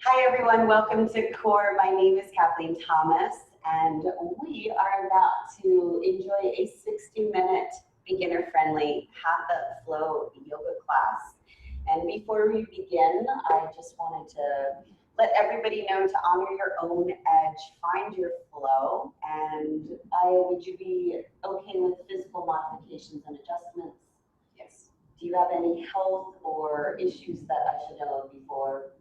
Hi everyone, welcome to Core. My name is Kathleen Thomas and we are about to enjoy a 60-minute beginner-friendly Hatha-flow yoga class. And before we begin, I just wanted to let everybody know to honor your own edge, find your flow, and would you be okay with physical modifications and adjustments? Yes. Do you have any health or issues that I should know before?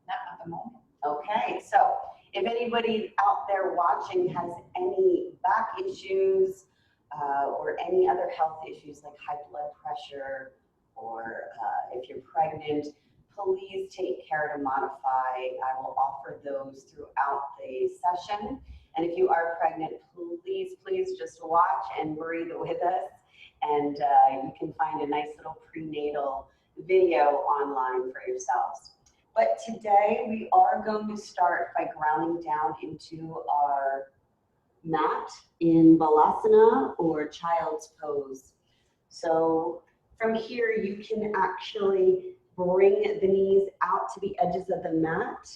Not at the moment. Okay, so if anybody out there watching has any back issues or any other health issues like high blood pressure or if you're pregnant, please take care to modify. I will offer those throughout the session. And if you are pregnant, please just watch and breathe with us. And you can find a nice little prenatal video online for yourselves. But today we are going to start by grounding down into our mat in Balasana or Child's Pose. So from here you can actually bring the knees out to the edges of the mat,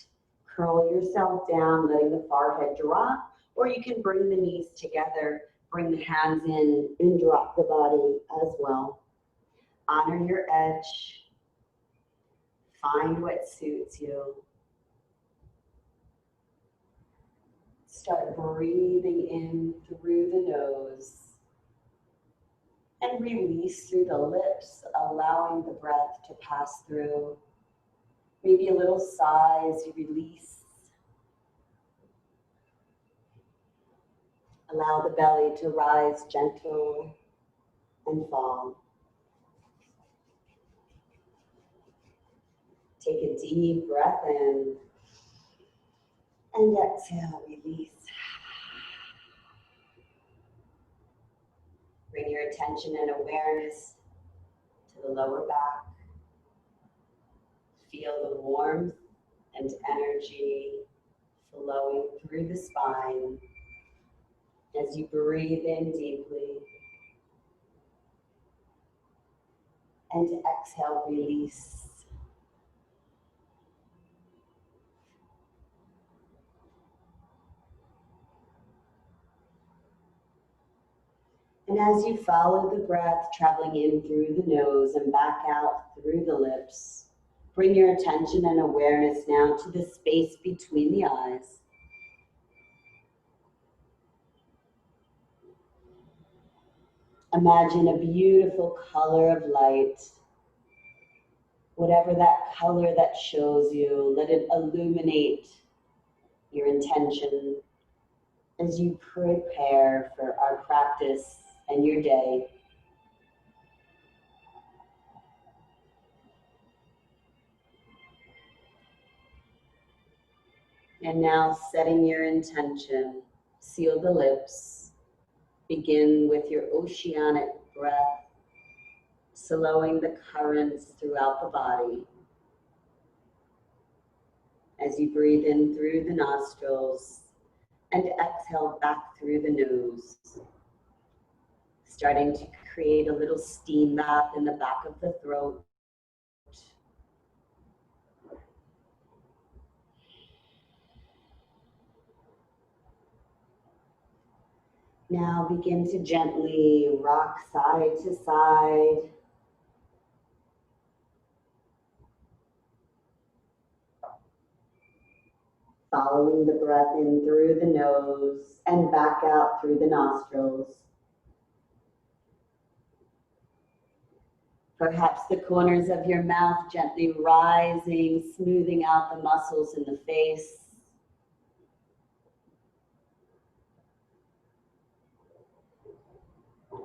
curl yourself down, letting the forehead drop, or you can bring the knees together, bring the hands in and drop the body as well. Honor your edge. Find what suits you. Start breathing in through the nose and release through the lips, allowing the breath to pass through. Maybe a little sigh as you release. Allow the belly to rise gentle and fall. Take a deep breath in and exhale, release. Bring your attention and awareness to the lower back. Feel the warmth and energy flowing through the spine as you breathe in deeply and exhale, release. And as you follow the breath, traveling in through the nose and back out through the lips, bring your attention and awareness now to the space between the eyes. Imagine a beautiful color of light. Whatever that color that shows you, let it illuminate your intention as you prepare for our practice and your day. And now setting your intention, seal the lips, begin with your oceanic breath, slowing the currents throughout the body. As you breathe in through the nostrils and exhale back through the nose, starting to create a little steam bath in the back of the throat. Now begin to gently rock side to side. Following the breath in through the nose and back out through the nostrils. Perhaps the corners of your mouth gently rising, smoothing out the muscles in the face.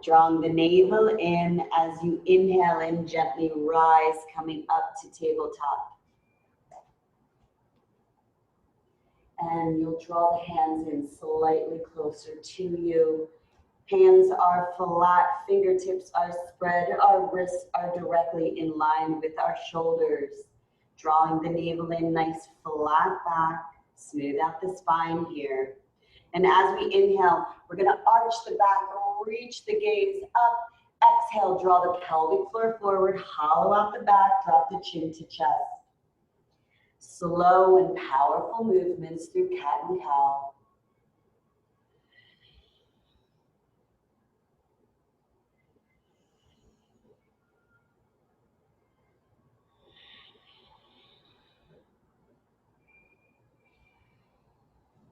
Drawing the navel in as you inhale and gently rise, coming up to tabletop. And you'll draw the hands in slightly closer to you. Hands are flat, fingertips are spread, our wrists are directly in line with our shoulders. Drawing the navel in, nice flat back, smooth out the spine here. And as we inhale, we're gonna arch the back, reach the gaze up. Exhale, draw the pelvic floor forward, hollow out the back, drop the chin to chest. Slow and powerful movements through cat and cow.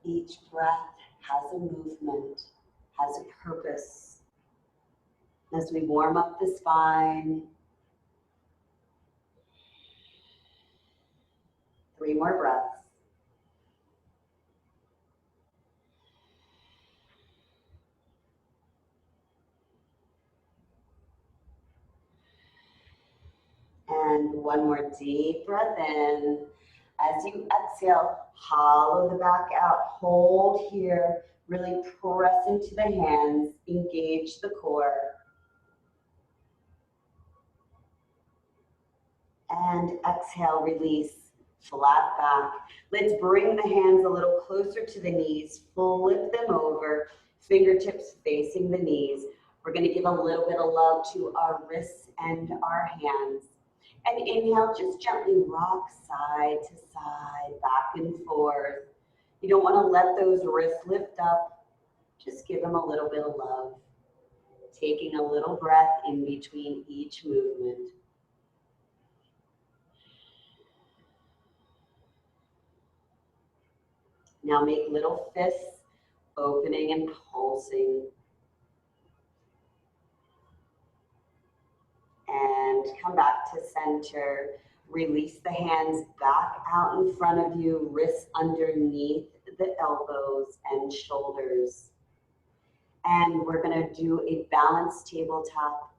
Each breath has a movement, has a purpose. As we warm up the spine, 3 more breaths. And 1 more deep breath in. As you exhale, hollow the back out, hold here, really press into the hands, engage the core. And exhale, release, flat back. Let's bring the hands a little closer to the knees, flip them over, fingertips facing the knees. We're gonna give a little bit of love to our wrists and our hands. And inhale, just gently rock side to side, back and forth. You don't wanna let those wrists lift up. Just give them a little bit of love. Taking a little breath in between each movement. Now make little fists, opening and pulsing. And come back to center. Release the hands back out in front of you, wrists underneath the elbows and shoulders. And we're gonna do a balanced tabletop,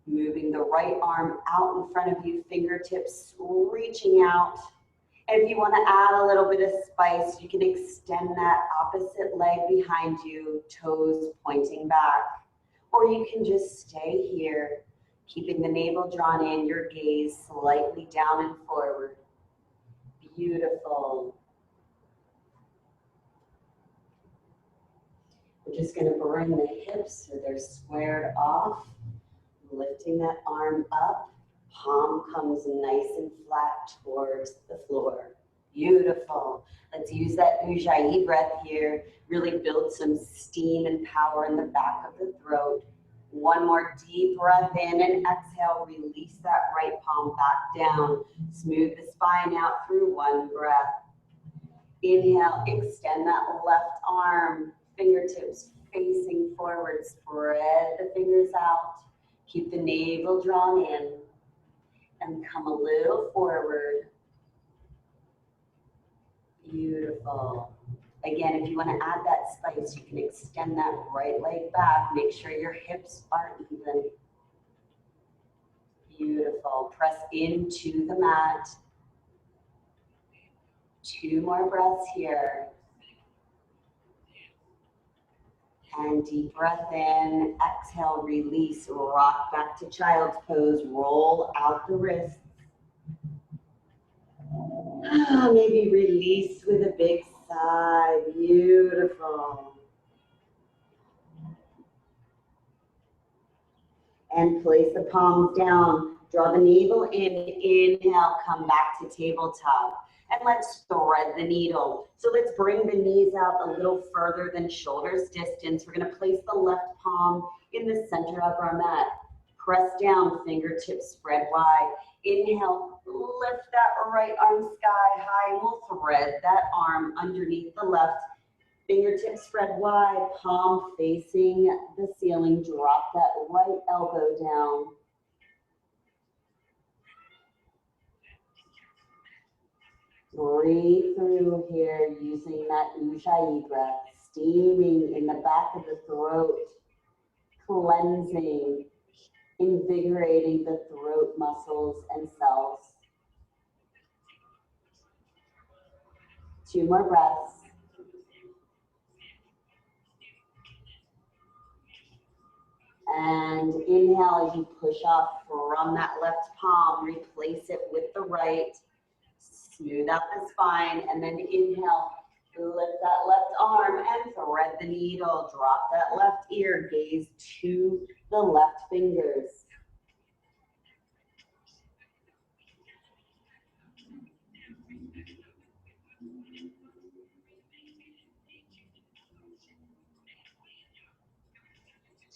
moving the right arm out in front of you, fingertips reaching out. And if you want to add a little bit of spice, you can extend that opposite leg behind you, toes pointing back. Or you can just stay here, keeping the navel drawn in, your gaze slightly down and forward. Beautiful. We're just going to bring the hips so they're squared off, lifting that arm up. Palm comes nice and flat towards the floor. Beautiful. Let's use that Ujjayi breath here. Really build some steam and power in the back of the throat. 1 more deep breath in and exhale. Release that right palm back down. Smooth the spine out through 1 breath. Inhale, extend that left arm. Fingertips facing forward. Spread the fingers out. Keep the navel drawn in. And come a little forward. Beautiful. Again, if you want to add that spice, you can extend that right leg back. Make sure your hips are even. Beautiful. Press into the mat. 2 more breaths here. And deep breath in, exhale, release, rock back to child's pose, roll out the wrists. Maybe release with a big sigh, beautiful. And place the palms down, draw the navel in, inhale, come back to tabletop. And let's thread the needle. So let's bring the knees out a little further than shoulders distance. We're gonna place the left palm in the center of our mat. Press down, fingertips spread wide. Inhale, lift that right arm sky high, and we'll thread that arm underneath the left. Fingertips spread wide, palm facing the ceiling. Drop that right elbow down. Breathe through here using that Ujjayi breath, steaming in the back of the throat, cleansing, invigorating the throat muscles and cells. 2 more breaths. And inhale as you push up from that left palm, replace it with the right. Smooth out the spine, and then inhale, lift that left arm and thread the needle. Drop that left ear, gaze to the left fingers.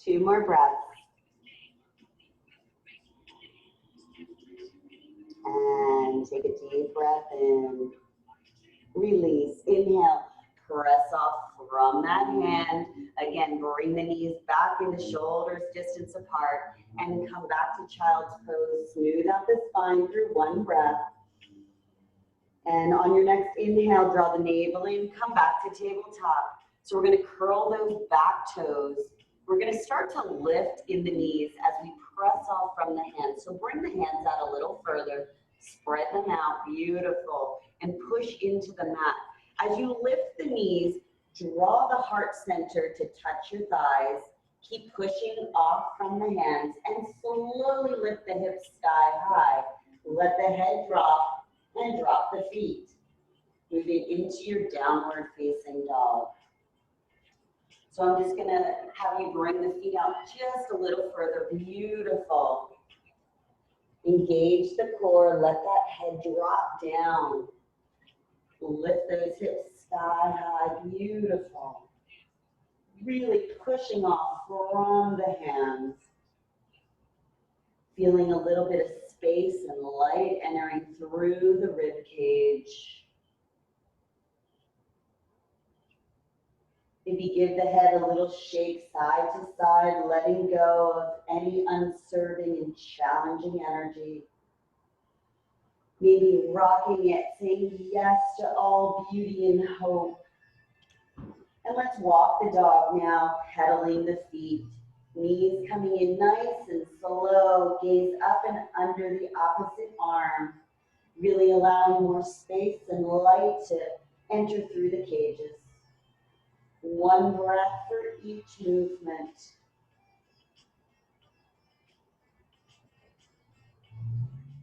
2 more breaths. And take a deep breath in. Release. Inhale. Press off from that hand. Again, bring the knees back into shoulders distance apart. And come back to child's pose. Smooth out the spine through 1 breath. And on your next inhale, draw the navel in. Come back to tabletop. So we're going to curl those back toes. We're going to start to lift in the knees as we press off from the hands. So bring the hands out a little further, spread them out, beautiful, and push into the mat. As you lift the knees, draw the heart center to touch your thighs. Keep pushing off from the hands and slowly lift the hips sky high. Let the head drop and drop the feet. Moving into your downward facing dog. So I'm just gonna have you bring the feet out just a little further. Beautiful. Engage the core, let that head drop down. Lift those hips sky high, beautiful. Really pushing off from the hands. Feeling a little bit of space and light entering through the rib cage. Maybe give the head a little shake side to side, letting go of any unserving and challenging energy. Maybe rocking it, saying yes to all beauty and hope. And let's walk the dog now, pedaling the feet. Knees coming in nice and slow, gaze up and under the opposite arm. Really allowing more space and light to enter through the cages. 1 breath for each movement.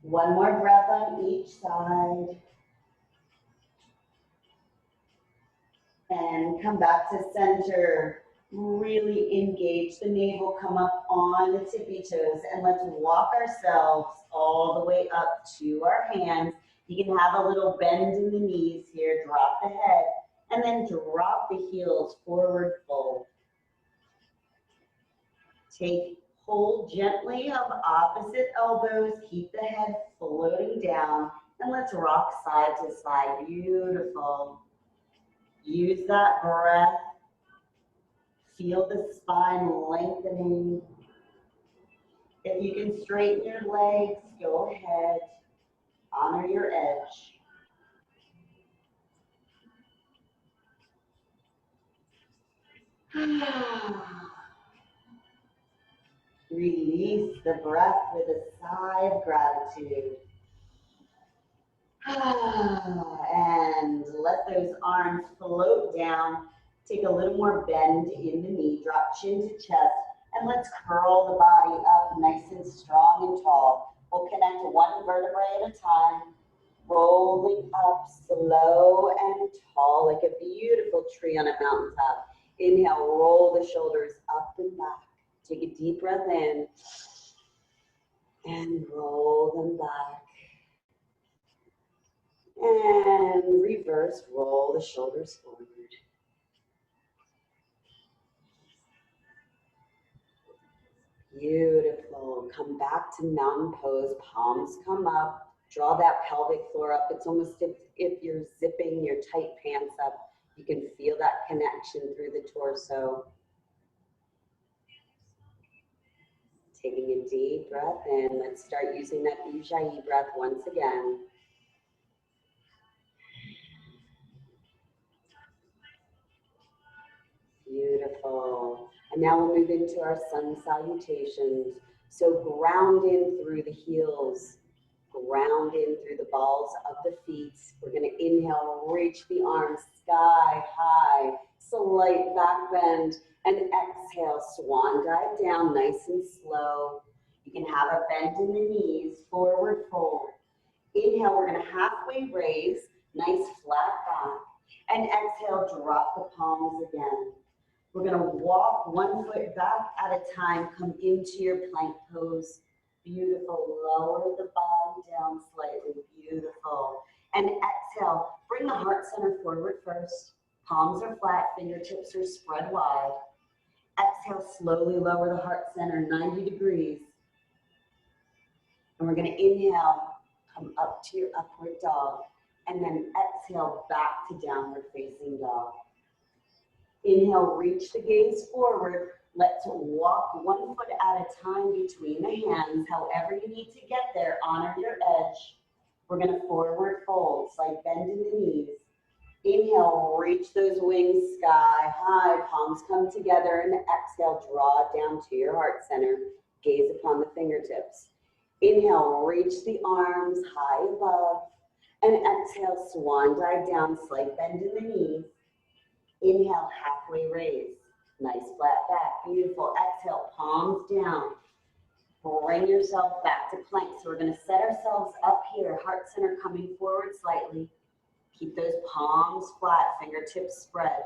One more breath on each side. And come back to center. Really engage the navel, come up on the tippy toes, and let's walk ourselves all the way up to our hands. You can have a little bend in the knees here, drop the head, and then drop the heels forward fold. Take hold gently of opposite elbows, keep the head floating down, and let's rock side to side. Beautiful. Use that breath. Feel the spine lengthening. If you can straighten your legs, go ahead. Honor your edge. Release the breath with a sigh of gratitude. And let those arms float down. Take a little more bend in the knee. Drop chin to chest. And let's curl the body up nice and strong and tall. We'll connect 1 vertebrae at a time. Rolling up slow and tall like a beautiful tree on a mountaintop. Inhale, roll the shoulders up and back. Take a deep breath in and roll them back. And reverse, roll the shoulders forward. Beautiful. Come back to mountain pose. Palms come up. Draw that pelvic floor up. It's almost if you're zipping your tight pants up. You can feel that connection through the torso. Taking a deep breath in. Let's start using that Ujjayi breath once again. Beautiful. And now we'll move into our sun salutations. So ground in through the heels. Ground in through the balls of the feet. We're going to inhale, reach the arms sky high. Slight back bend. And exhale, swan dive down nice and slow. You can have a bend in the knees, forward fold. Inhale, we're going to halfway raise, nice flat back. And exhale, drop the palms again. We're going to walk 1 foot back at a time, come into your plank pose. Beautiful. Lower the body down slightly. Beautiful. And exhale, bring the heart center forward first. Palms are flat, fingertips are spread wide. Exhale, slowly lower the heart center 90 degrees. And we're going to inhale, come up to your upward dog. And then exhale, back to downward facing dog. Inhale, reach the gaze forward. Let's walk 1 foot at a time between the hands. However you need to get there, honor your edge. We're going to forward fold, slight bend in the knees. Inhale, reach those wings sky high, palms come together, and exhale, draw down to your heart center, gaze upon the fingertips. Inhale, reach the arms high above, and exhale, swan dive down, slight bend in the knees. Inhale, halfway raise, nice flat back, beautiful. Exhale, palms down. Bring yourself back to plank. So we're going to set ourselves up here, heart center coming forward slightly. Keep those palms flat, fingertips spread.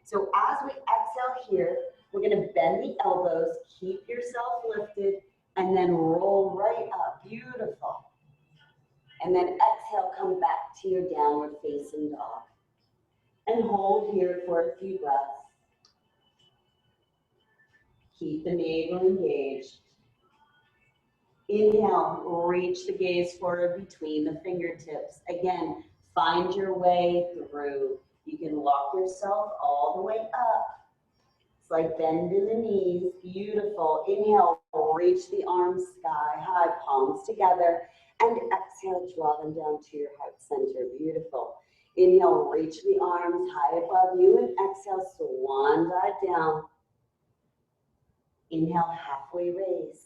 So as we exhale here, we're going to bend the elbows, keep yourself lifted, and then roll right up. Beautiful. And then exhale, come back to your downward facing dog. And hold here for a few breaths. Keep the navel engaged. Inhale, reach the gaze forward between the fingertips. Again, find your way through. You can walk yourself all the way up. It's like bend in the knees. Beautiful. Inhale, reach the arms sky high, palms together. And exhale, draw them down to your heart center. Beautiful. Inhale, reach the arms high above you. And exhale, swan dive down. Inhale, halfway raise.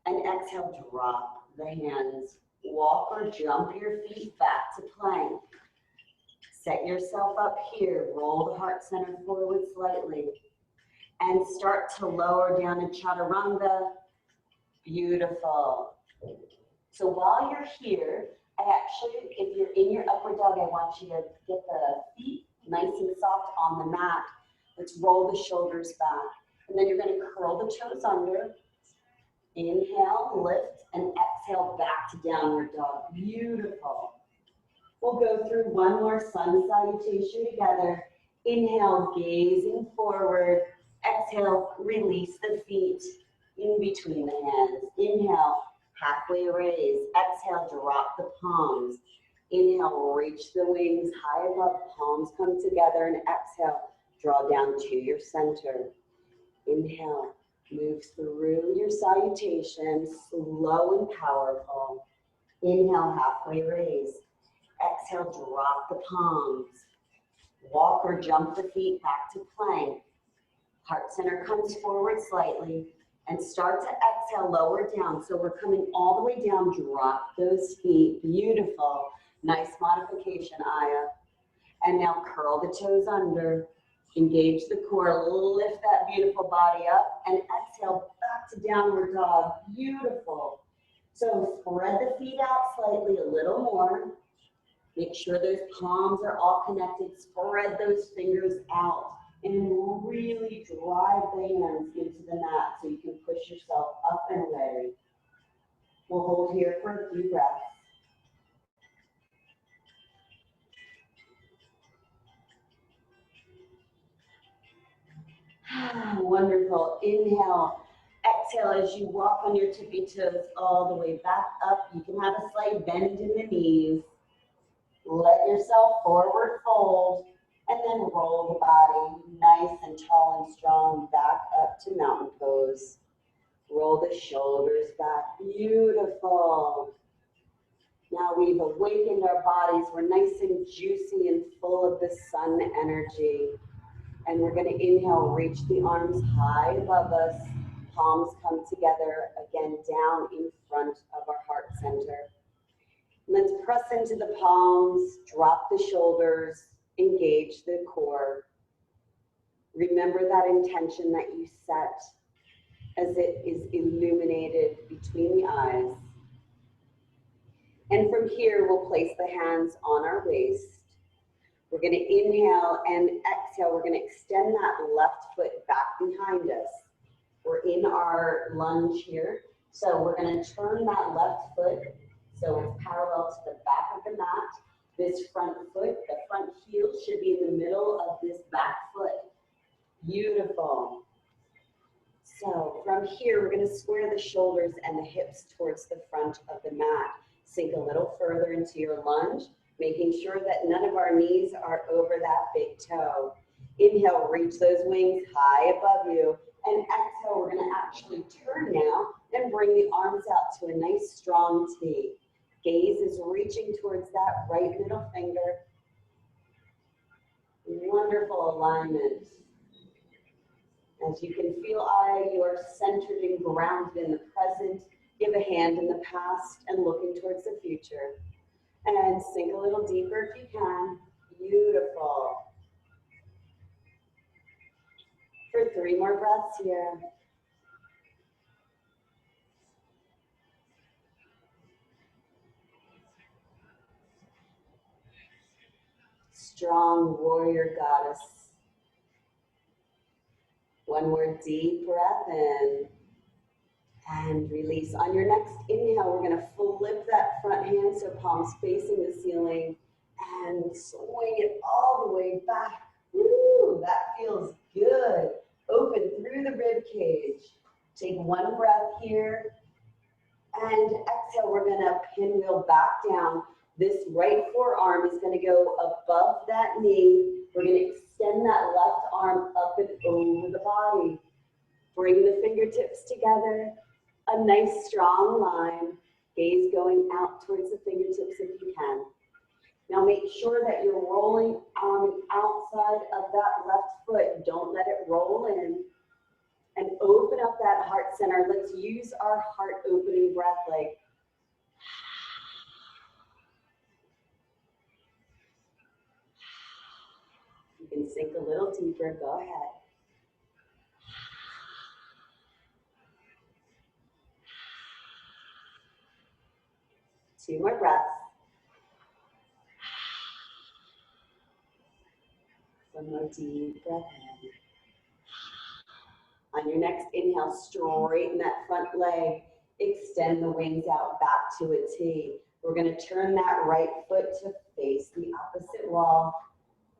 And exhale, drop the hands. Walk or jump your feet back to plank. Set yourself up here. Roll the heart center forward slightly. And start to lower down in chaturanga. Beautiful. So while you're here, if you're in your upward dog, I want you to get the feet nice and soft on the mat. Let's roll the shoulders back. And then you're going to curl the toes under. Inhale, lift, and exhale back to downward dog. Beautiful. We'll go through one more sun salutation together. Inhale, gazing forward. Exhale, release the feet in between the hands. Inhale, halfway raise. Exhale, drop the palms. Inhale, reach the wings high above. Palms come together, and exhale, draw down to your center. Inhale. Move through your salutation, slow and powerful. Inhale, halfway raise. Exhale, drop the palms. Walk or jump the feet back to plank. Heart center comes forward slightly. And start to exhale, lower down. So we're coming all the way down. Drop those feet. Beautiful. Nice modification, Aya. And now curl the toes under. Engage the core, lift that beautiful body up, and exhale back to downward dog. Beautiful. So spread the feet out slightly, a little more. Make sure those palms are all connected. Spread those fingers out and really drive the hands into the mat so you can push yourself up and away. We'll hold here for a few breaths. Wonderful. Inhale. Exhale as you walk on your tippy toes all the way back up. You can have a slight bend in the knees. Let yourself forward fold and then roll the body nice and tall and strong back up to mountain pose. Roll the shoulders back. Beautiful. Now we've awakened our bodies. We're nice and juicy and full of the sun energy. And we're going to inhale, reach the arms high above us. Palms come together, again, down in front of our heart center. Let's press into the palms, drop the shoulders, engage the core. Remember that intention that you set as it is illuminated between the eyes. And from here, we'll place the hands on our waist. We're going to inhale and exhale. We're going to extend that left foot back behind us. We're in our lunge here. So we're going to turn that left foot so it's parallel to the back of the mat. this front foot, the front heel should be in the middle of this back foot. Beautiful. So from here, we're going to square the shoulders and the hips towards the front of the mat. Sink a little further into your lunge, making sure that none of our knees are over that big toe. Inhale, reach those wings high above you. And exhale, we're going to actually turn now and bring the arms out to a nice strong T. Gaze is reaching towards that right middle finger. Wonderful alignment. As you can feel, you are centered and grounded in the present. Give a hand in the past and looking towards the future. And sink a little deeper if you can. Beautiful. For 3 more breaths here. Strong warrior goddess. One more deep breath in. And release. On your next inhale, we're going to flip that front hand so palms facing the ceiling and swing it all the way back. Woo, that feels good. Open through the rib cage. Take 1 breath here. And exhale, we're going to pinwheel back down. This right forearm is going to go above that knee. We're going to extend that left arm up and over the body. Bring the fingertips together. A nice strong line, gaze going out towards the fingertips if you can. Now make sure that you're rolling on the outside of that left foot. Don't let it roll in. And open up that heart center. Let's use our heart opening breath like you can sink a little deeper. Go ahead. Two more breaths. One more deep breath in. On your next inhale, straighten that front leg. Extend the wings out back to a T. We're going to turn that right foot to face the opposite wall.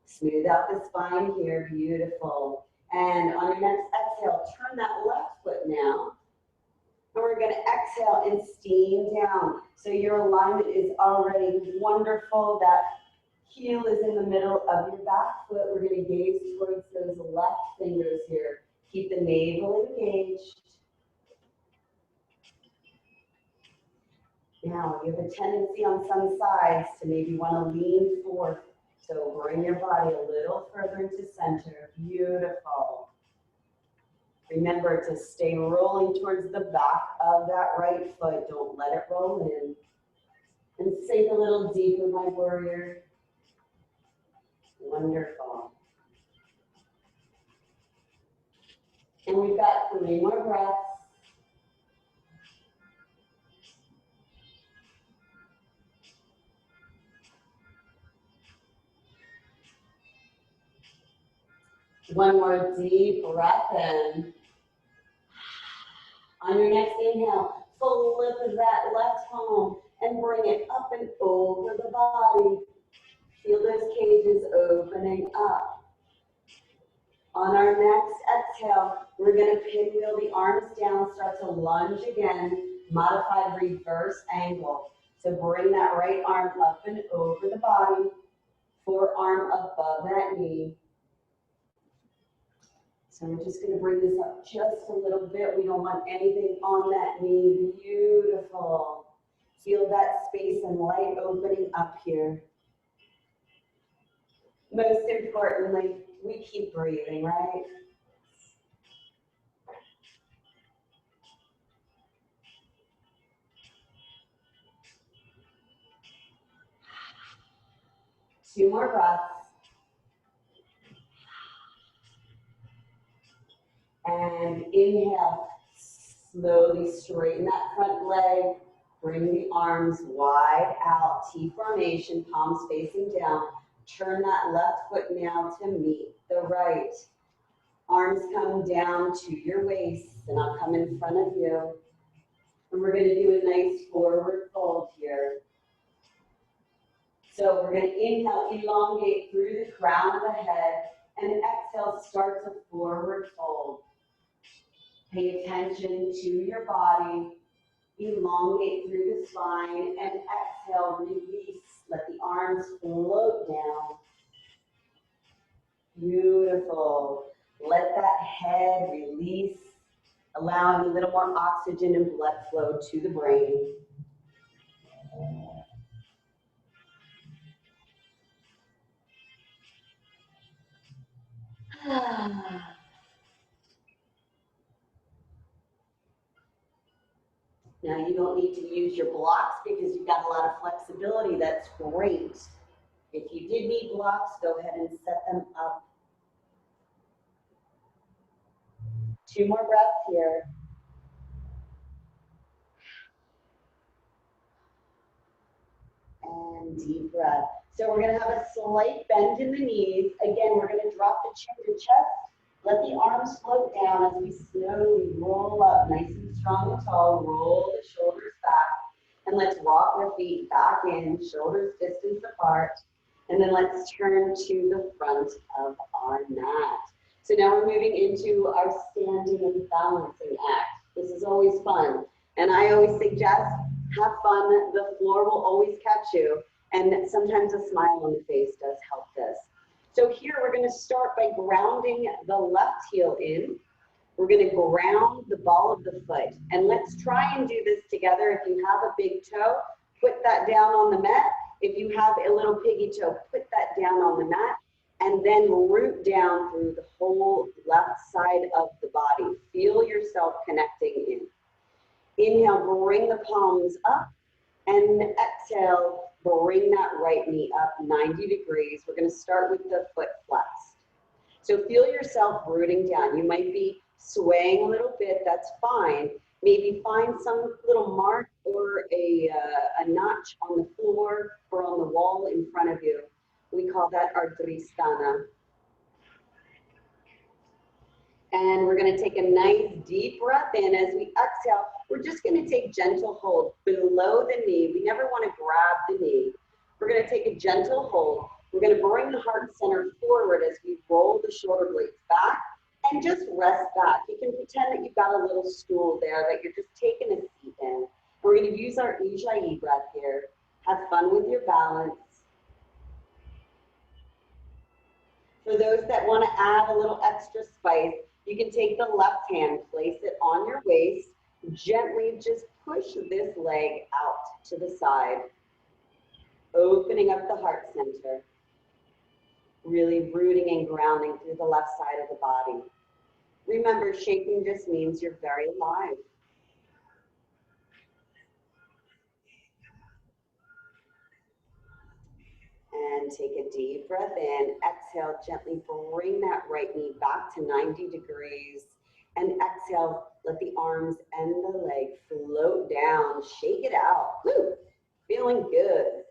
Smooth out the spine here. Beautiful. And on your next exhale, turn that left foot now. And we're going to exhale and steam down. So your alignment is already wonderful. That heel is in the middle of your back foot. We're going to gaze towards those left fingers here. Keep the navel engaged. Now, you have a tendency on some sides to maybe want to lean forth. So bring your body a little further into center. Beautiful. Remember to stay rolling towards the back of that right foot. Don't let it roll in. And sink a little deeper, my warrior. Wonderful. And we've got 3 more breaths. One more deep breath in. On your next inhale, flip that left palm and bring it up and over the body. Feel those cages opening up. On our next exhale, we're going to pinwheel the arms down, start to lunge again, modified reverse angle. So bring that right arm up and over the body, forearm above that knee. So we're just going to bring this up just a little bit. We don't want anything on that knee. Beautiful. Feel that space and light opening up here. Most importantly, we keep breathing, right? Two more breaths. And inhale, slowly straighten that front leg. Bring the arms wide out, T formation, palms facing down. Turn that left foot now to meet the right. Arms come down to your waist, and I'll come in front of you. And we're going to do a nice forward fold here. So we're going to inhale, elongate through the crown of the head, and exhale, start to forward fold. Pay attention to your body. Elongate through the spine, and exhale, release. Let the arms float down. Beautiful. Let that head release, allowing a little more oxygen and blood flow to the brain. Now you don't need to use your blocks because you've got a lot of flexibility. That's great. If you did need blocks, go ahead and set them up. 2 more breaths here. And deep breath. So we're going to have a slight bend in the knees. Again, we're going to drop the chin to chest. Let the arms float down as we slowly roll up, nice and strong and tall. Roll the shoulders back. And let's walk our feet back in, shoulders distance apart. And then let's turn to the front of our mat. So now we're moving into our standing and balancing act. This is always fun. And I always suggest, have fun. The floor will always catch you. And sometimes a smile on the face does help this. So here we're going to start by grounding the left heel in. We're going to ground the ball of the foot. And let's try and do this together. If you have a big toe, put that down on the mat. If you have a little piggy toe, put that down on the mat. And then root down through the whole left side of the body. Feel yourself connecting in. Inhale, bring the palms up. And exhale, bring that right knee up 90 degrees. We're going to start with the foot flexed. So feel yourself rooting down. You might be swaying a little bit. That's fine. Maybe find some little mark or a notch on the floor or on the wall in front of you. We call that our Dristhana. And we're going to take a nice deep breath in. As we exhale, we're just going to take gentle hold below the knee. We never want to grab the knee. We're going to take a gentle hold. We're going to bring the heart center forward as we roll the shoulder blades back and just rest back. You can pretend that you've got a little stool there that you're just taking a seat in. We're going to use our Ujjayi breath here. Have fun with your balance. For those that want to add a little extra spice, you can take the left hand, place it on your waist, gently just push this leg out to the side, opening up the heart center, really rooting and grounding through the left side of the body. Remember, shaking just means you're very alive. And take a deep breath in. Exhale, gently bring that right knee back to 90 degrees. And exhale, let the arms and the leg float down. Shake it out. Woo! Feeling good.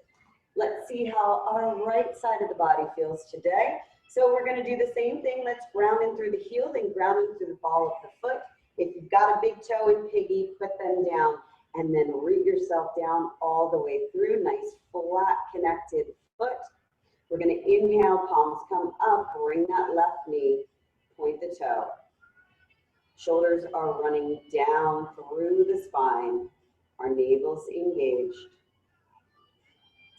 Let's see how our right side of the body feels today. So we're going to do the same thing. Let's ground in through the heel, then ground in through the ball of the foot. If you've got a big toe and piggy, put them down. And then root yourself down all the way through. Nice, flat, connected foot. We're going to inhale, palms come up, bring that left knee, point the toe. Shoulders are running down through the spine. Our navel's engaged.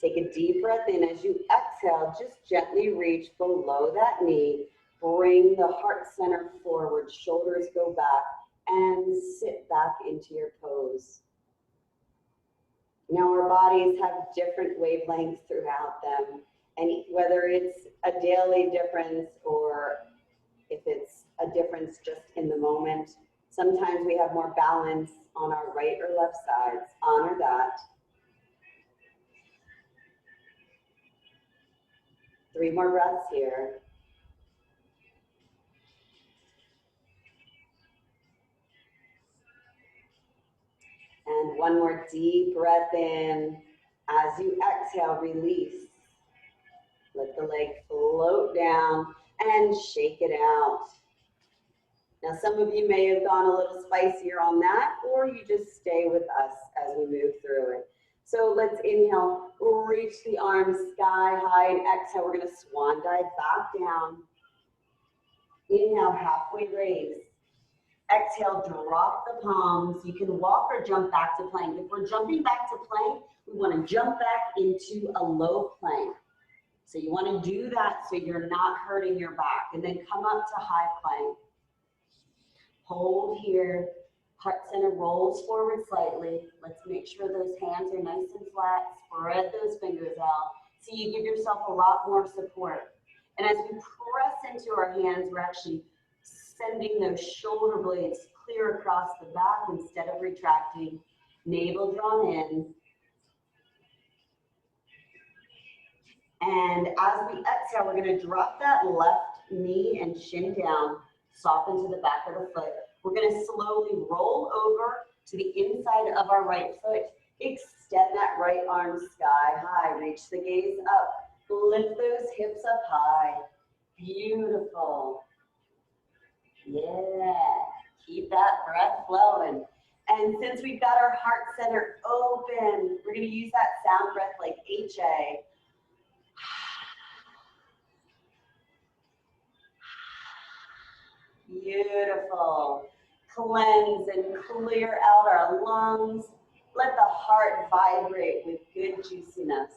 Take a deep breath in. As you exhale, just gently reach below that knee. Bring the heart center forward, shoulders go back, and sit back into your pose. Now our bodies have different wavelengths throughout them, and whether it's a daily difference or if it's a difference just in the moment, sometimes we have more balance on our right or left sides. Honor that. 3 more breaths here. And 1 more deep breath in. As you exhale, release. Let the leg float down and shake it out. Now, some of you may have gone a little spicier on that, or you just stay with us as we move through it. So let's inhale, reach the arms sky high, and exhale, we're gonna swan dive back down. Inhale, halfway raise. Exhale, drop the palms. You can walk or jump back to plank. If we're jumping back to plank, we want to jump back into a low plank. So you want to do that so you're not hurting your back. And then come up to high plank. Hold here. Heart center rolls forward slightly. Let's make sure those hands are nice and flat. Spread those fingers out so you give yourself a lot more support. And as we press into our hands, we're actually sending those shoulder blades clear across the back instead of retracting. Navel drawn in. And as we exhale, we're going to drop that left knee and shin down, soften to the back of the foot. We're going to slowly roll over to the inside of our right foot. Extend that right arm sky high. Reach the gaze up. Lift those hips up high. Beautiful. Yeah. Keep that breath flowing. And since we've got our heart center open, we're going to use that sound breath like HA. Beautiful. Cleanse and clear out our lungs. Let the heart vibrate with good juiciness.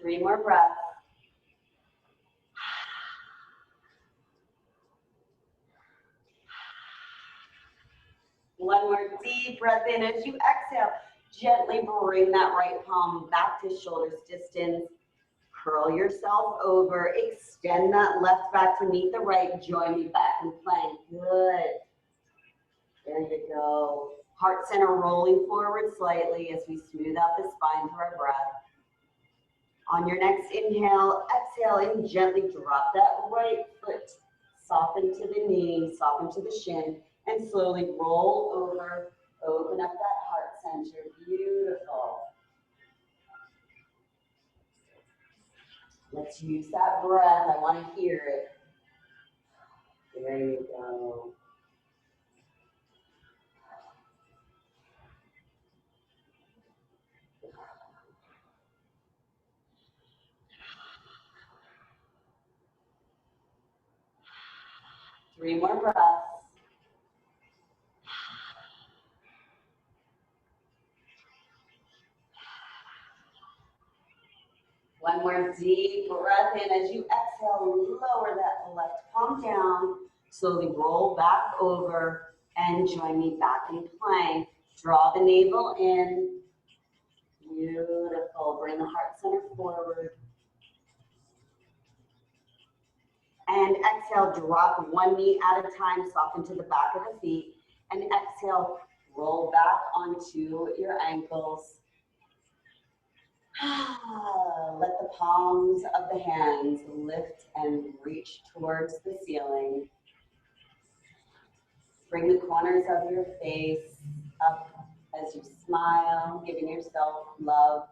Three more breaths. One more deep breath in. As you exhale, gently bring that right palm back to shoulders distance. Curl yourself over. Extend that left back to meet the right. Join me back in plank. Good. There you go. Heart center rolling forward slightly as we smooth out the spine through our breath. On your next inhale, exhale, and gently drop that right foot. Soften to the knee, soften to the shin, and slowly roll over. Open up that heart center. Beautiful. Let's use that breath. I want to hear it. There you go. Three more breaths. One more deep breath in. As you exhale, lower that left palm down. Slowly roll back over and join me back in plank. Draw the navel in. Beautiful. Bring the heart center forward. And exhale, drop one knee at a time. Soften to the back of the feet. And exhale, roll back onto your ankles. Let the palms of the hands lift and reach towards the ceiling. Bring the corners of your face up as you smile, giving yourself love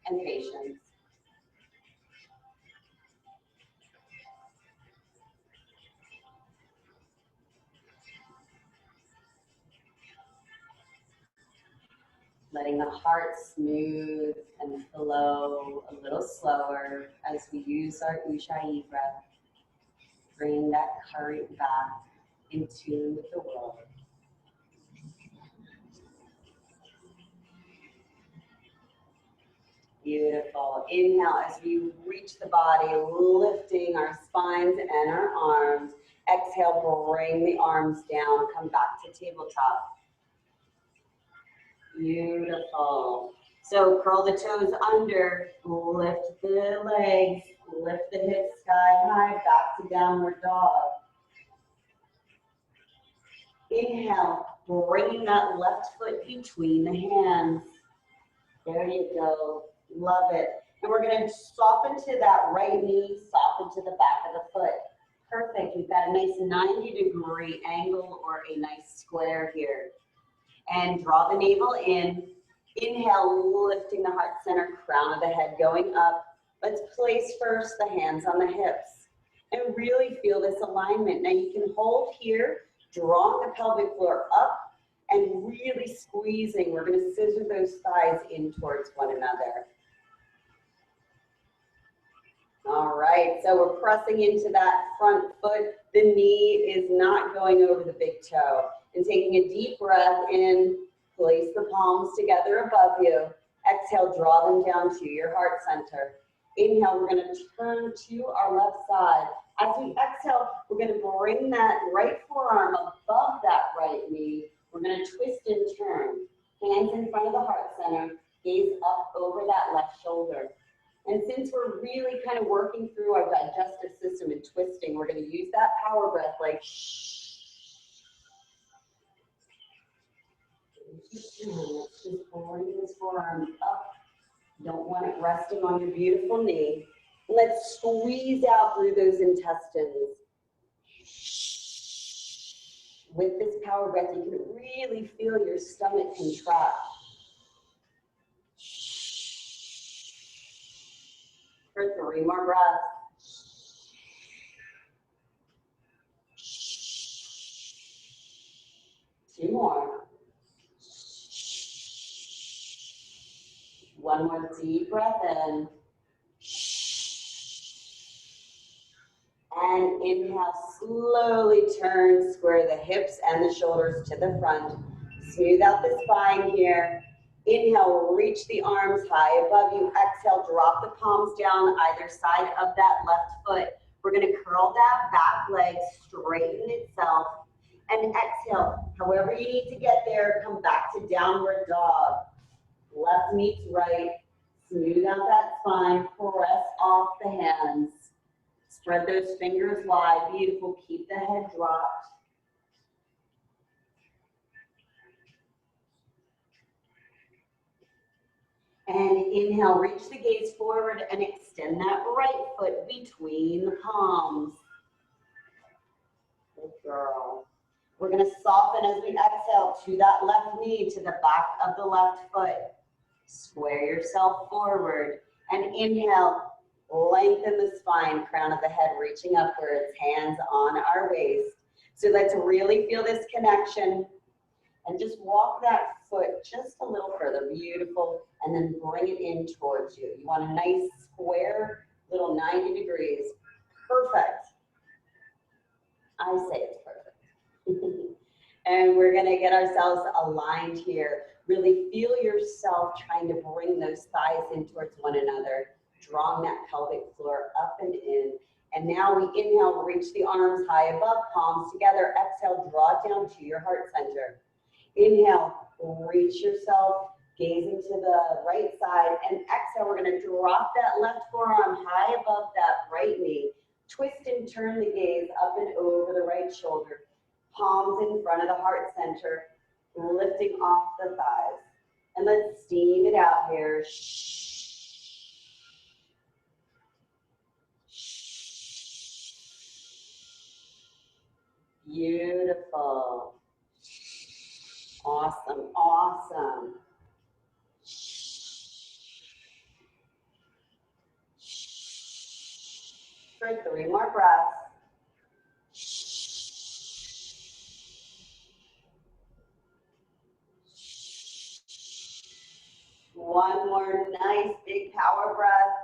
and patience. Letting the heart smooth and flow a little slower as we use our Ujjayi breath. Bring that current back into the world. Beautiful. Inhale as we reach the body, lifting our spines and our arms. Exhale, bring the arms down, come back to tabletop. Beautiful. So curl the toes under, lift the legs, lift the hips sky high, back to downward dog. Inhale, bringing that left foot between the hands. There you go. Love it. And we're going to soften to that right knee, soften to the back of the foot. Perfect. We've got a nice 90-degree angle or a nice square here. And draw the navel in. Inhale, lifting the heart center, crown of the head going up. Let's place first the hands on the hips and really feel this alignment. Now you can hold here drawing the pelvic floor up and really squeezing. We're going to scissor those thighs in towards one another. All right, so we're pressing into that front foot. The knee is not going over the big toe. And taking a deep breath in, place the palms together above you. Exhale, draw them down to your heart center. Inhale, we're going to turn to our left side. As we exhale, we're going to bring that right forearm above that right knee. We're going to twist and turn. Hands in front of the heart center, gaze up over that left shoulder. And since we're really kind of working through our digestive system and twisting, we're going to use that power breath like shh. Let's just bring this forearm up. Don't want it resting on your beautiful knee. Let's squeeze out through those intestines. With this power breath, you can really feel your stomach contract. For 3 more breaths. 2 more. 1 more deep breath in. And inhale, slowly turn, square the hips and the shoulders to the front. Smooth out the spine here. Inhale, reach the arms high above you. Exhale, drop the palms down either side of that left foot. We're going to curl that back leg, straighten itself. And exhale, however you need to get there, come back to downward dog. Left meets right. Smooth out that spine. Press off the hands. Spread those fingers wide. Beautiful. Keep the head dropped. And inhale, reach the gaze forward and extend that right foot between the palms. Good girl. We're going to soften as we exhale to that left knee, to the back of the left foot. Square yourself forward. And inhale, lengthen the spine, crown of the head reaching upwards, hands on our waist. So let's really feel this connection. And just walk that foot just a little further. Beautiful. And then bring it in towards you. You want a nice square little 90 degrees. Perfect. I say it's perfect. And we're going to get ourselves aligned here. Really feel yourself trying to bring those thighs in towards one another. Drawing that pelvic floor up and in. And now we inhale, reach the arms high above, palms together. Exhale, draw down to your heart center. Inhale, reach yourself, gazing to the right side, and exhale, we're going to drop that left forearm high above that right knee. Twist and turn the gaze up and over the right shoulder. Palms in front of the heart center, lifting off the thighs. And let's steam it out here. Beautiful. Awesome, awesome. For 3 more breaths. One more nice big power breath.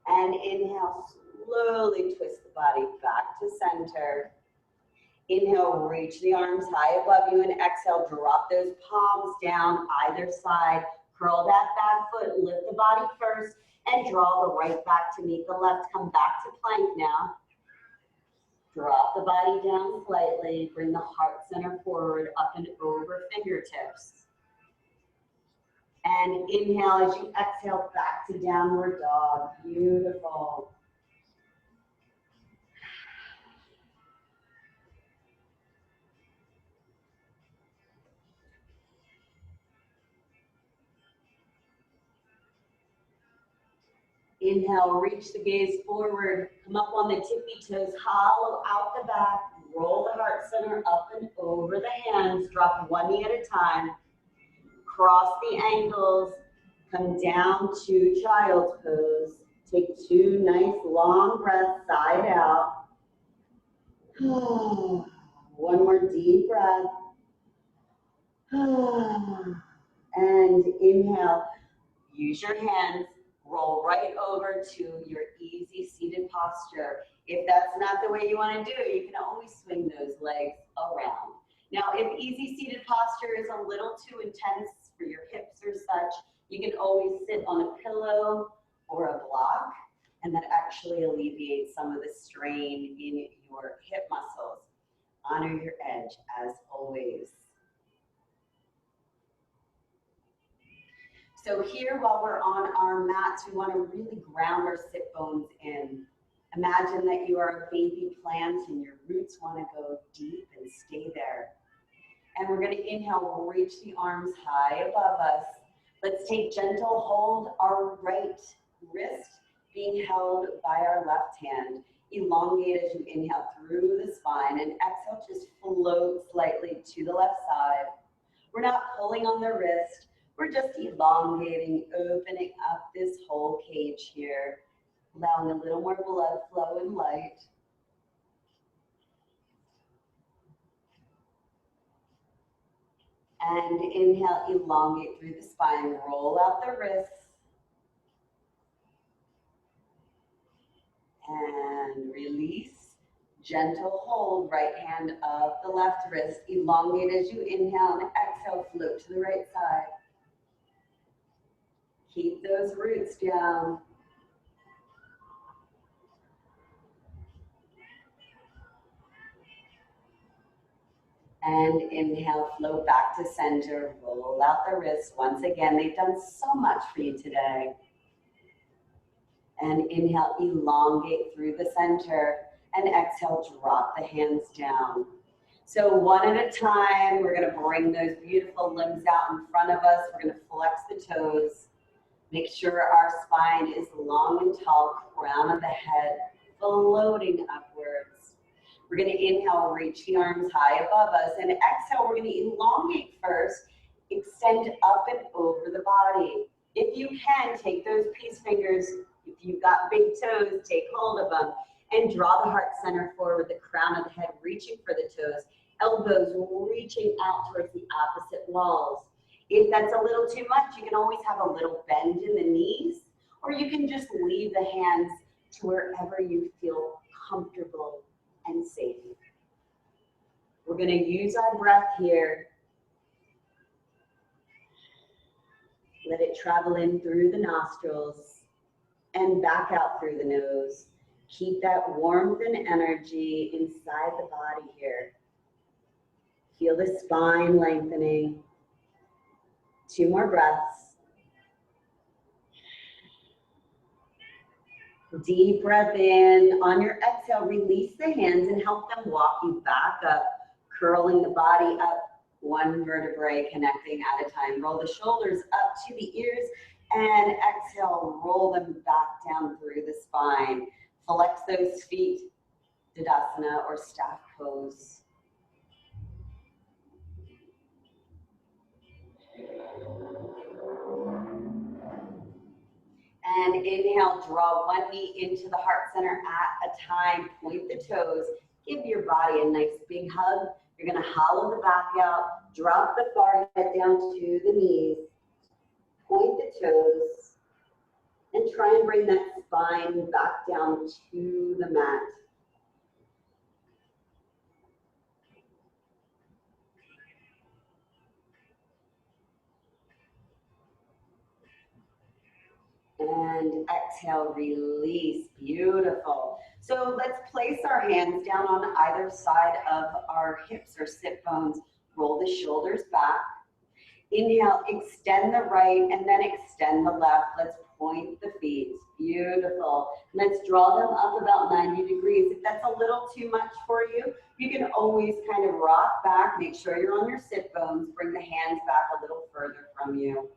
And inhale, slowly twist the body back to center. Inhale, reach the arms high above you, and exhale, drop those palms down either side. Curl that back foot, lift the body first, and draw the right back to meet the left. Come back to plank now. Drop the body down slightly. Bring the heart center forward, up and over fingertips. And inhale as you exhale back to downward dog. Beautiful. Inhale, reach the gaze forward. Come up on the tippy toes, hollow out the back. Roll the heart center up and over the hands. Drop one knee at a time. Cross the ankles. Come down to child's pose. Take 2 nice long breaths, side out. One more deep breath. And inhale. Use your hands. Roll right over to your easy seated posture. If that's not the way you want to do it, you can always swing those legs around. Now, if easy seated posture is a little too intense for your hips or such, you can always sit on a pillow or a block, and that actually alleviates some of the strain in your hip muscles. Honor your edge as always. So here, while we're on our mats, we want to really ground our sit bones in. Imagine that you are a baby plant and your roots want to go deep and stay there. And we're going to inhale, we'll reach the arms high above us. Let's take gentle hold, our right wrist being held by our left hand. Elongate as you inhale through the spine, and exhale, just float slightly to the left side. We're not pulling on the wrist. We're just elongating, opening up this whole cage here, allowing a little more blood flow and light. And inhale, elongate through the spine, roll out the wrists. And release, gentle hold, right hand of the left wrist. Elongate as you inhale, and exhale, float to the right side. Keep those roots down. And inhale, float back to center, roll out the wrists. Once again, they've done so much for you today. And inhale, elongate through the center, and exhale, drop the hands down. So one at a time, we're gonna bring those beautiful limbs out in front of us. We're gonna flex the toes. Make sure our spine is long and tall, crown of the head floating upwards. We're going to inhale, reach the arms high above us, and exhale, we're going to elongate first, extend up and over the body. If you can, take those peace fingers. If you've got big toes, take hold of them and draw the heart center forward, the crown of the head reaching for the toes, elbows reaching out towards the opposite walls. If that's a little too much, you can always have a little bend in the knees, or you can just leave the hands to wherever you feel comfortable and safe. We're going to use our breath here. Let it travel in through the nostrils and back out through the nose. Keep that warmth and energy inside the body here. Feel the spine lengthening. 2 more breaths. Deep breath in. On your exhale, release the hands and help them walk you back up, curling the body up, 1 vertebrae connecting at a time. Roll the shoulders up to the ears, and exhale, roll them back down through the spine. Flex those feet, Tadasana or staff pose. And inhale, draw 1 knee into the heart center at a time. Point the toes. Give your body a nice big hug. You're going to hollow the back out. Drop the forehead down to the knees. Point the toes. And try and bring that spine back down to the mat. And exhale, release. Beautiful. So let's place our hands down on either side of our hips or sit bones. Roll the shoulders back. Inhale, extend the right and then extend the left. Let's point the feet. Beautiful. Let's draw them up about 90 degrees. If that's a little too much for you, you can always kind of rock back. Make sure you're on your sit bones. Bring the hands back a little further from you.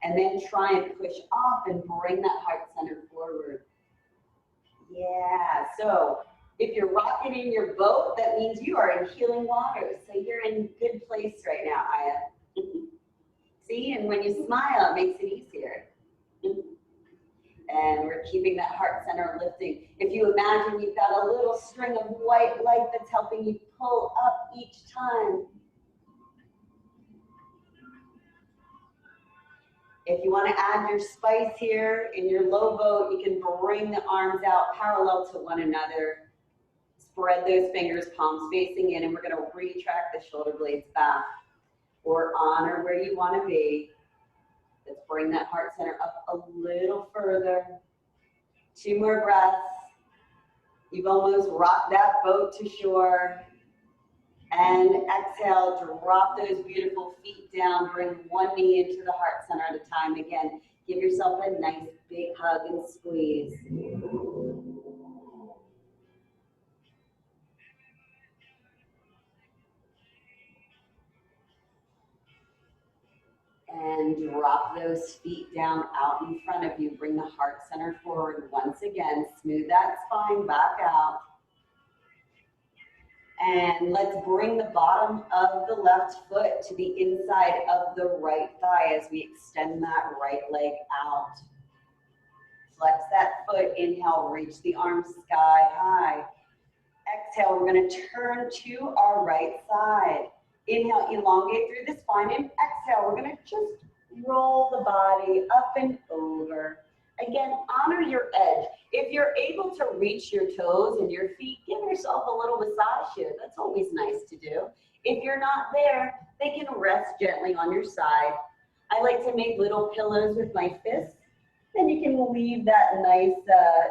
And then try and push off and bring that heart center forward. Yeah, so if you're rocking in your boat, that means you are in healing waters. So you're in good place right now, Aya. See, and when you smile, it makes it easier. And we're keeping that heart center lifting. If you imagine you've got a little string of white light that's helping you pull up each time. If you want to add your spice here in your low boat, you can bring the arms out parallel to one another. Spread those fingers, palms facing in, and we're going to retract the shoulder blades back or honor where you want to be. Let's bring that heart center up a little further. 2 more breaths. You've almost rocked that boat to shore. And exhale, drop those beautiful feet down. Bring one knee into the heart center at a time. Again, give yourself a nice big hug and squeeze. And drop those feet down out in front of you. Bring the heart center forward once again. Smooth that spine back out. And let's bring the bottom of the left foot to the inside of the right thigh as we extend that right leg out. Flex that foot. Inhale, reach the arms sky high. Exhale, we're going to turn to our right side. Inhale, elongate through the spine, and exhale, we're going to just roll the body up and over. Again, honor your edge. If you're able to reach your toes and your feet, give yourself a little massage here. That's always nice to do. If you're not there, they can rest gently on your side. I like to make little pillows with my fists. Then you can leave that nice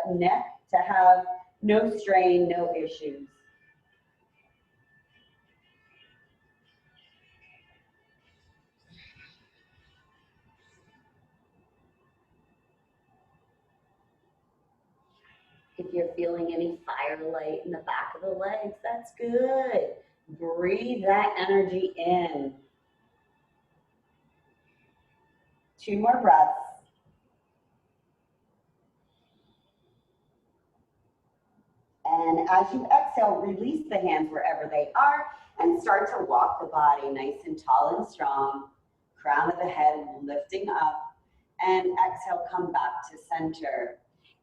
neck to have no strain, no issues. If you're feeling any firelight in the back of the legs, that's good. Breathe that energy in. 2 more breaths. And as you exhale, release the hands wherever they are and start to walk the body nice and tall and strong. Crown of the head lifting up. And exhale, come back to center.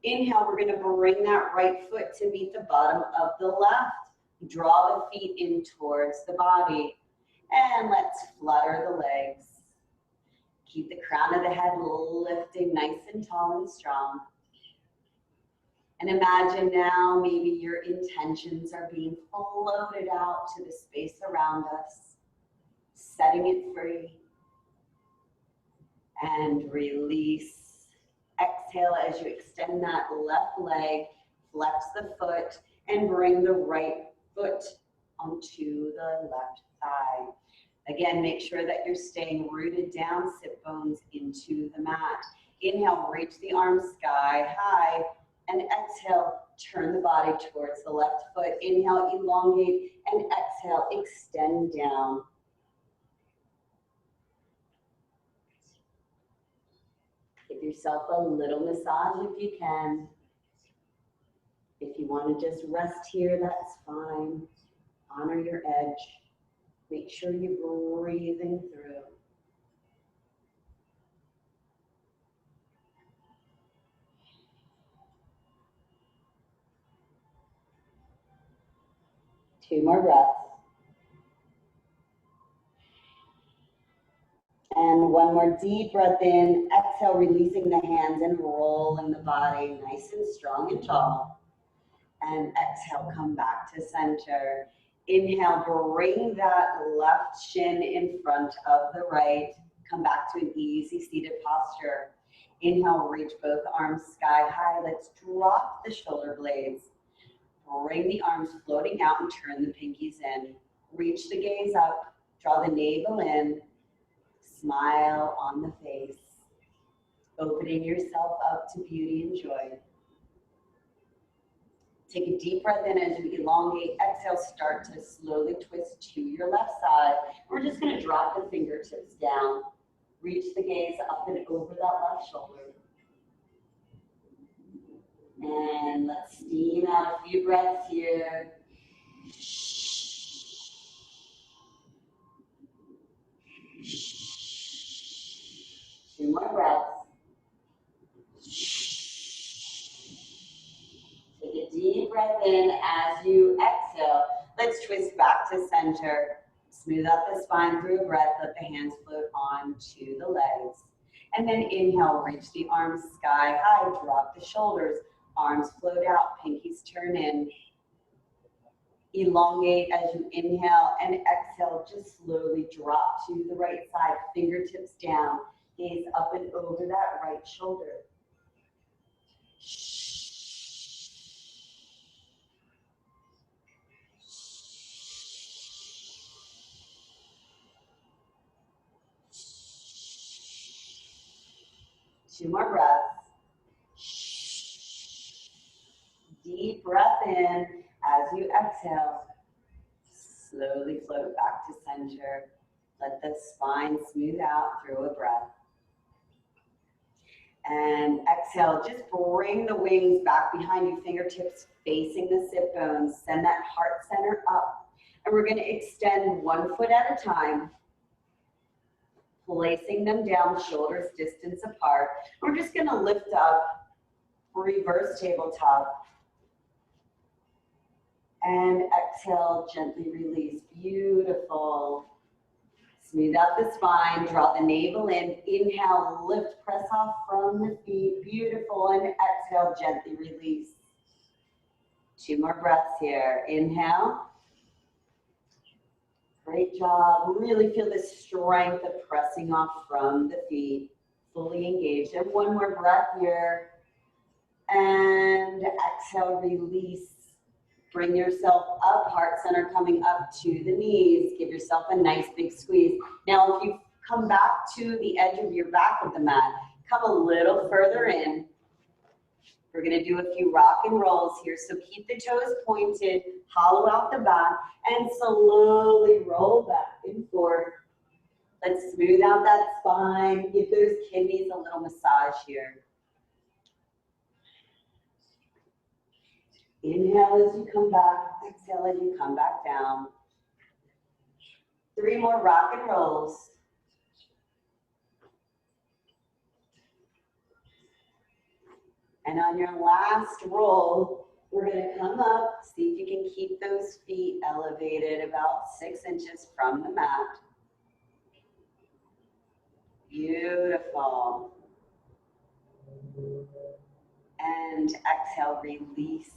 Inhale, we're going to bring that right foot to meet the bottom of the left. Draw the feet in towards the body. And let's flutter the legs. Keep the crown of the head lifting nice and tall and strong. And imagine now maybe your intentions are being floated out to the space around us, setting it free. And release. Exhale as you extend that left leg, flex the foot, and bring the right foot onto the left thigh. Again, make sure that you're staying rooted down, sit bones into the mat. Inhale, reach the arms sky high, and exhale, turn the body towards the left foot. Inhale, elongate, and exhale, extend down. Give yourself a little massage if you can. If you want to just rest here, that's fine. Honor your edge. Make sure you're breathing through. Two more breaths. And one more deep breath in. Exhale, releasing the hands and rolling the body nice and strong and tall. And exhale, come back to center. Inhale, bring that left shin in front of the right. Come back to an easy seated posture. Inhale, reach both arms sky high. Let's drop the shoulder blades. Bring the arms floating out and turn the pinkies in. Reach the gaze up. Draw the navel in. Smile on the face. Opening yourself up to beauty and joy. Take a deep breath in as you elongate. Exhale, start to slowly twist to your left side. We're just going to drop the fingertips down. Reach the gaze up and over that left shoulder. And let's steam out a few breaths here. Two more breaths. in as you exhale. Let's twist back to center. Smooth out the spine through a breath. Let the hands float onto the legs. And then inhale, reach the arms sky high. Drop the shoulders. Arms float out. Pinkies turn in. Elongate as you inhale and exhale. Just slowly drop to the right side. Fingertips down. Gaze up and over that right shoulder. 2 more breaths. Deep breath in as you exhale. Slowly float back to center. Let the spine smooth out through a breath. And exhale, just bring the wings back behind you, fingertips facing the sit bones. Send that heart center up. And we're going to extend 1 foot at a time, placing them down, shoulders distance apart. We're just going to lift up, reverse tabletop. And exhale, gently release. Beautiful. Smooth out the spine, draw the navel in. Inhale, lift, press off from the feet. Beautiful. And exhale, gently release. 2 more breaths here. Inhale. Great job. Really feel the strength of pressing off from the feet. Fully engaged. And 1 more breath here. And exhale, release. Bring yourself up, heart center coming up to the knees. Give yourself a nice big squeeze. Now, if you come back to the edge of your back of the mat, come a little further in. We're going to do a few rock and rolls here. So keep the toes pointed, hollow out the back, and slowly roll back and forth. Let's smooth out that spine. Give those kidneys a little massage here. Inhale as you come back, exhale as you come back down. 3 more rock and rolls. And on your last roll, we're going to come up, see if you can keep those feet elevated about 6 inches from the mat. Beautiful. And exhale, release.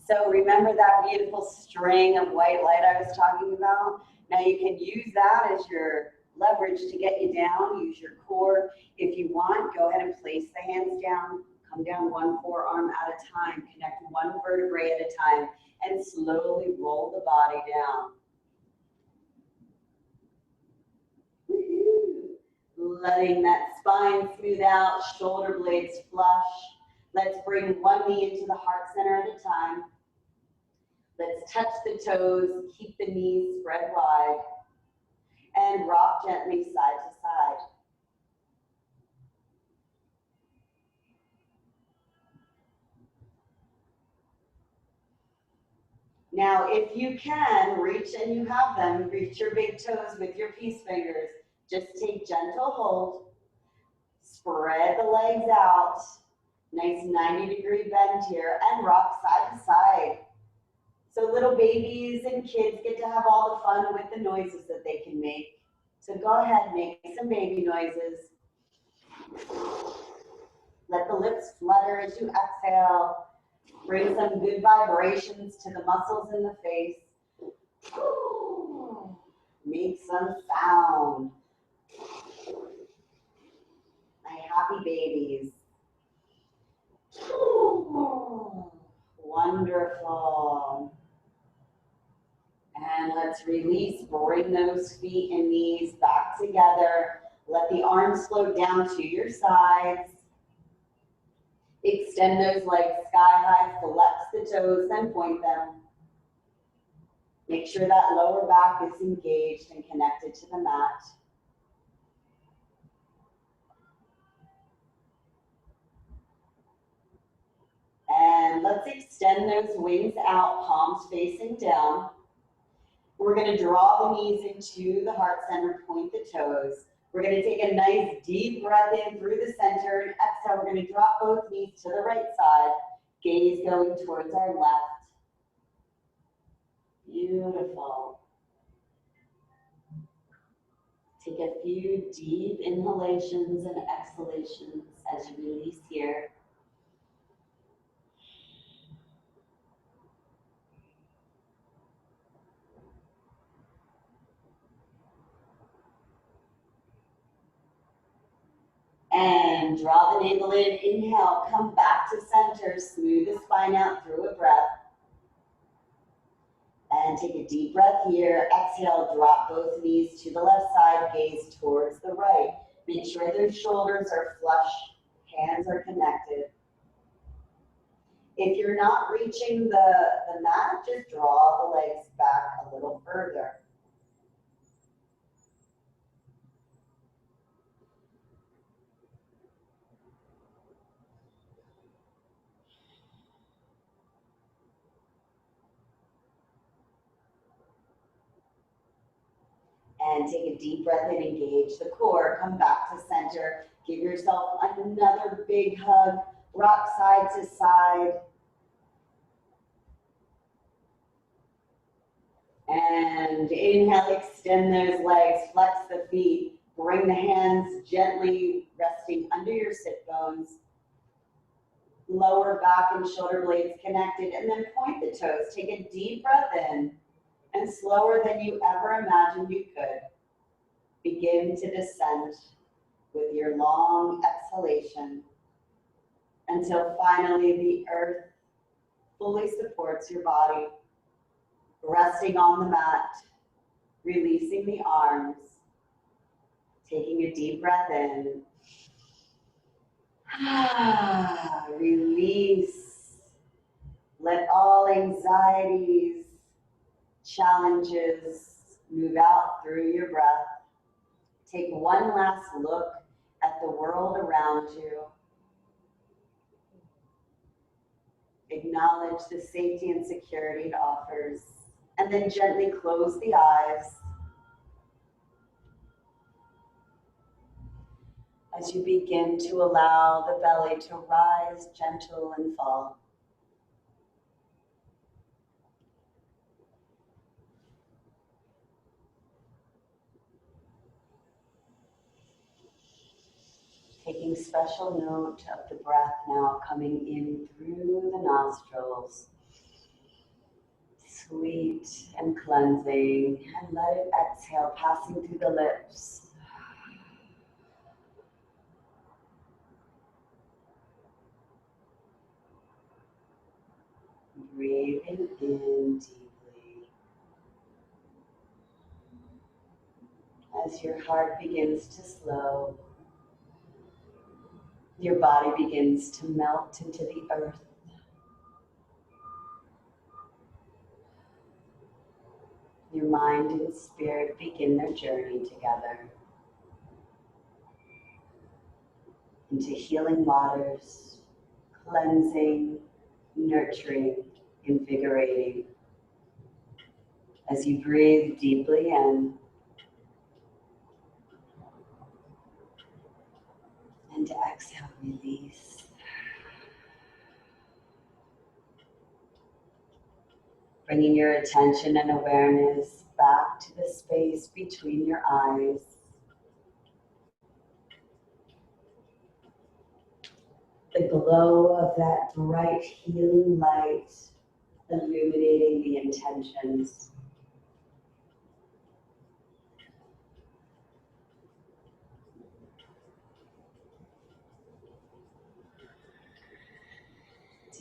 So remember that beautiful string of white light I was talking about? Now you can use that as your leverage to get you down. Use your core. If you want, go ahead and place the hands down. Come down 1 forearm at a time. Connect 1 vertebrae at a time. And slowly roll the body down. Letting that spine smooth out, shoulder blades flush. Let's bring 1 knee into the heart center at a time. Let's touch the toes, keep the knees spread wide, and rock gently side to side. Now, if you can, reach and you have them, reach your big toes with your peace fingers. Just take gentle hold, spread the legs out, nice 90-degree bend here, and rock side to side. So little babies and kids get to have all the fun with the noises that they can make. So go ahead, make some baby noises. Let the lips flutter as you exhale. Bring some good vibrations to the muscles in the face. Make some sound. My happy babies. Wonderful. And let's release. Bring those feet and knees back together. Let the arms float down to your sides. Extend those legs sky high. Flex the toes and point them. Make sure that lower back is engaged and connected to the mat. And let's extend those wings out, palms facing down. We're going to draw the knees into the heart center, point the toes. We're going to take a nice deep breath in through the center, and exhale. We're going to drop both knees to the right side. Gaze going towards our left. Beautiful. Take a few deep inhalations and exhalations as you release here. And draw the navel in, inhale, come back to center, smooth the spine out through a breath. And take a deep breath here, exhale, drop both knees to the left side, gaze towards the right. Make sure those shoulders are flush, hands are connected. If you're not reaching the mat, just draw the legs back a little further. And take a deep breath in, engage the core, come back to center. Give yourself another big hug, rock side to side. And inhale, extend those legs, flex the feet, bring the hands gently resting under your sit bones. Lower back and shoulder blades connected, and then point the toes. Take a deep breath in, and slower than you ever imagined you could, begin to descend with your long exhalation until finally the earth fully supports your body, resting on the mat, releasing the arms, taking a deep breath in. Release. Let all anxieties, challenges move out through your breath. Take one last look at the world around you. Acknowledge the safety and security it offers, and then gently close the eyes as you begin to allow the belly to rise gentle and fall. Taking special note of the breath now coming in through the nostrils. Sweet and cleansing, and let it exhale, passing through the lips. Breathing in deeply. As your heart begins to slow, your body begins to melt into the earth. Your mind and spirit begin their journey together into healing waters, cleansing, nurturing, invigorating. As you breathe deeply in and to exhale, release. Bringing your attention and awareness back to the space between your eyes. The glow of that bright healing light illuminating the intentions.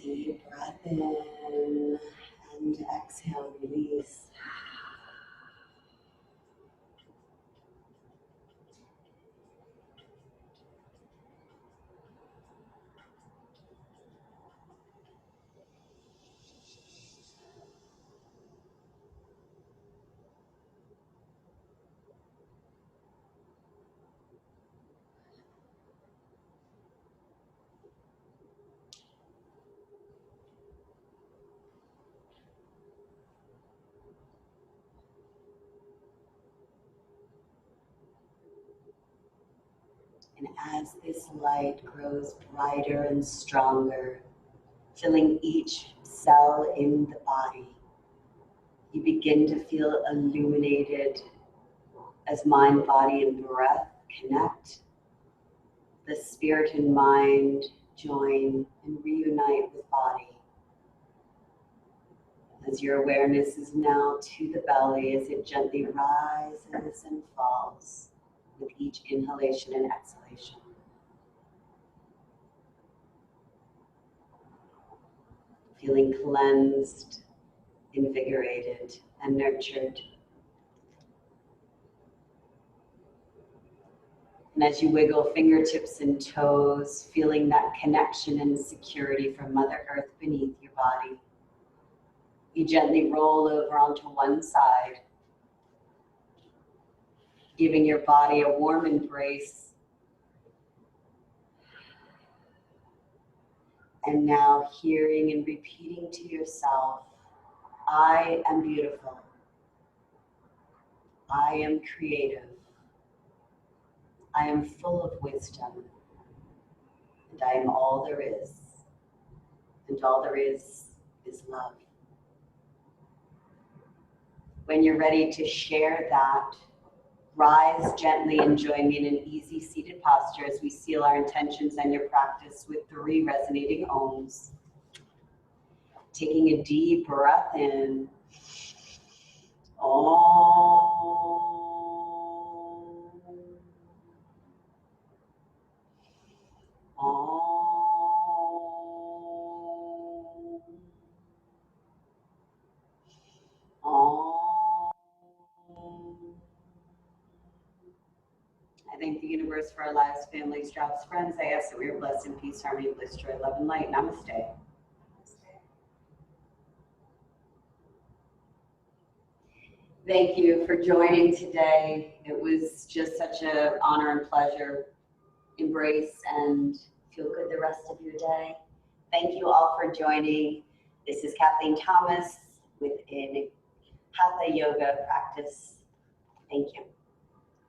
Deep breath in and exhale, release. And as this light grows brighter and stronger, filling each cell in the body. You begin to feel illuminated as mind, body, and breath connect. The spirit and mind join and reunite with body. As your awareness is now to the belly, as it gently rises and falls with each inhalation and exhalation. Feeling cleansed, invigorated, and nurtured. And as you wiggle fingertips and toes, feeling that connection and security from Mother Earth beneath your body, you gently roll over onto one side, giving your body a warm embrace. And now hearing and repeating to yourself, I am beautiful. I am creative. I am full of wisdom. And I am all there is. And all there is love. When you're ready to share that, rise gently and join me in an easy seated posture as we seal our intentions and your practice with 3 resonating ohms. Taking a deep breath in. Om. Om. Om. I thank the universe for our lives, families, jobs, friends. I ask that we are blessed in peace, harmony, bliss, joy, love, and light. Namaste. Thank you for joining today. It was just such an honor and pleasure. Embrace and feel good the rest of your day. Thank you all for joining. This is Kathleen Thomas within Hatha Yoga practice. Thank you.